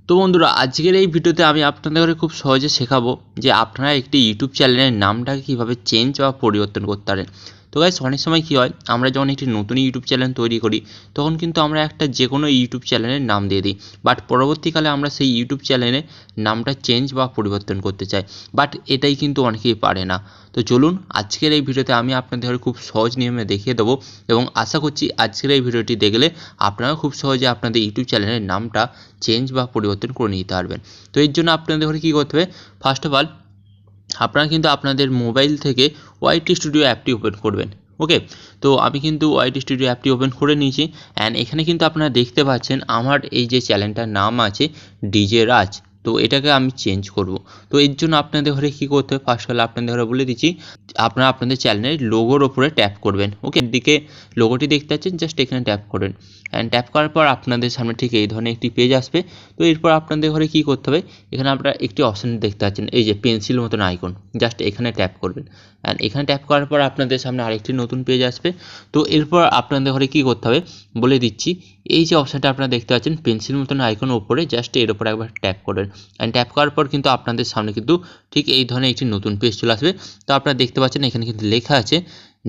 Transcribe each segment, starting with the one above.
তো বন্ধুরা, আজকের এই ভিডিওতে আমি আপনাদের খুব সহজে শেখাবো যে আপনারা একটি ইউটিউব চ্যানেলের নামটাকে কীভাবে চেঞ্জ বা পরিবর্তন করতে পারেন। তো গাইস, অনেক সময় কী হয়, আমরা যখন একটি নতুন ইউটিউব চ্যানেল তৈরি করি তখন কিন্তু আমরা একটা যে কোনো ইউটিউব চ্যানেলের নাম দিয়ে দিই, বাট পরবর্তীকালে আমরা সেই ইউটিউব চ্যানেলের নামটা চেঞ্জ বা পরিবর্তন করতে চাই, বাট এটাই কিন্তু অনেকেই পারে না। তো চলুন, আজকের এই ভিডিওতে আমি আপনাদের খুব সহজ নিয়মে দেখিয়ে দেবো এবং আশা করছি আজকের এই ভিডিওটি দেখলে আপনারা খুব সহজে আপনাদের ইউটিউব চ্যানেলের নামটা চেঞ্জ বা পরিবর্তন করে নিতে পারবেন। তো এর জন্য আপনাদের কী করতে হবে, ফার্স্ট অফ অল আপনারা কিন্তু আপনাদের মোবাইল থেকে ওয়াইটি স্টুডিও অ্যাপটি ওপেন করবেন। ওকে, তো আমি কিন্তু ওয়াইটি স্টুডিও অ্যাপটি ওপেন করে নিয়েছি অ্যান্ড এখানে কিন্তু আপনারা দেখতে পাচ্ছেন আমার এই যে চ্যানেলটার নাম আছে ডিজে রাজ। তো এটাকে আমি চেঞ্জ করব। তো এর জন্য আপনাদের ঘরে কী করতে হবে, ফার্স্ট অফ অল আপনাদের ঘরে বলে দিচ্ছি, আপনারা আপনাদের চ্যানেলের লোগোর ওপরে ট্যাপ করবেন। ওকে, দিকে লোগোটি দেখতে পাচ্ছেন, জাস্ট এখানে ট্যাপ করবেন অ্যান্ড ট্যাপ করার পর আপনাদের সামনে ঠিক এই ধরনের একটি পেজ আসবে। তো এরপর আপনাদের ঘরে কী করতে হবে, এখানে আপনারা একটি অপশান দেখতে পাচ্ছেন, এই যে পেন্সিল মতন আইকন, জাস্ট এখানে ট্যাপ করবেন অ্যান্ড এখানে ট্যাপ করার পর আপনাদের সামনে আরেকটি নতুন পেজ আসবে। তো এরপর আপনাদের ঘরে কী করতে হবে বলে দিচ্ছি, এই যে অপশানটা আপনারা দেখতে পাচ্ছেন পেন্সিল মতন আইকন ওপরে, জাস্ট এর উপর একবার ট্যাপ করবেন অ্যান্ড ট্যাপ করার পর কিন্তু আপনাদের সামনে কিন্তু ঠিক এই ধরনের একটি নতুন পেজ চলে আসবে। তো আপনারা দেখতে পাচ্ছেন এখানে কিন্তু লেখা আছে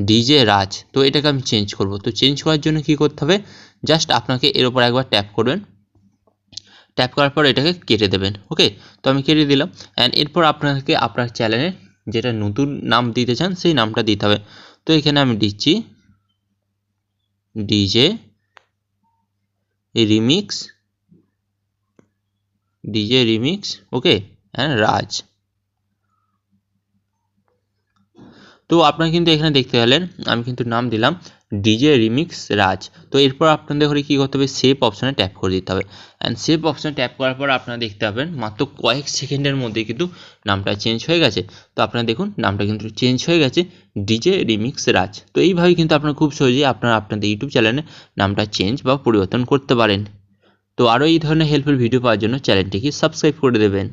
ডিজে রাজ। তো এটাকে আমি চেঞ্জ করব। তো চেঞ্জ করার জন্য কী করতে হবে, জাস্ট আপনাকে এর উপর একবার ট্যাপ করবেন, ট্যাপ করার পর এটাকে কেটে দেবেন। ওকে, তো আমি কেটে দিলাম অ্যান্ড এরপর আপনাকে আপনার চ্যানেলের যেটা নতুন নাম দিতে চান সেই নামটা দিতে হবে। তো এখানে আমি দিচ্ছি DJ remix, DJ remix okay and Raj. তো আপনারা কিন্তু এখানে দেখতে পেলেন আমি কিন্তু নাম দিলাম ডিজে রিমিক্স রাজ। তো এরপর আপনাদের ঘরে কী করতে হবে, সেভ অপশানে ট্যাপ করে দিতে হবে অ্যান্ড সেভ অপশানে ট্যাপ করার পর আপনারা দেখতে পাবেন মাত্র কয়েক সেকেন্ডের মধ্যে কিন্তু নামটা চেঞ্জ হয়ে গেছে। তো আপনারা দেখুন নামটা কিন্তু চেঞ্জ হয়ে গেছে, ডিজে রিমিক্স রাজ। তো এইভাবে কিন্তু আপনারা খুব সহজেই আপনারা আপনাদের ইউটিউব চ্যানেলে নামটা চেঞ্জ বা পরিবর্তন করতে পারেন। তো আরও এই ধরনের হেল্পফুল ভিডিও পাওয়ার জন্য চ্যানেলটিকে সাবস্ক্রাইব করে দেবেন।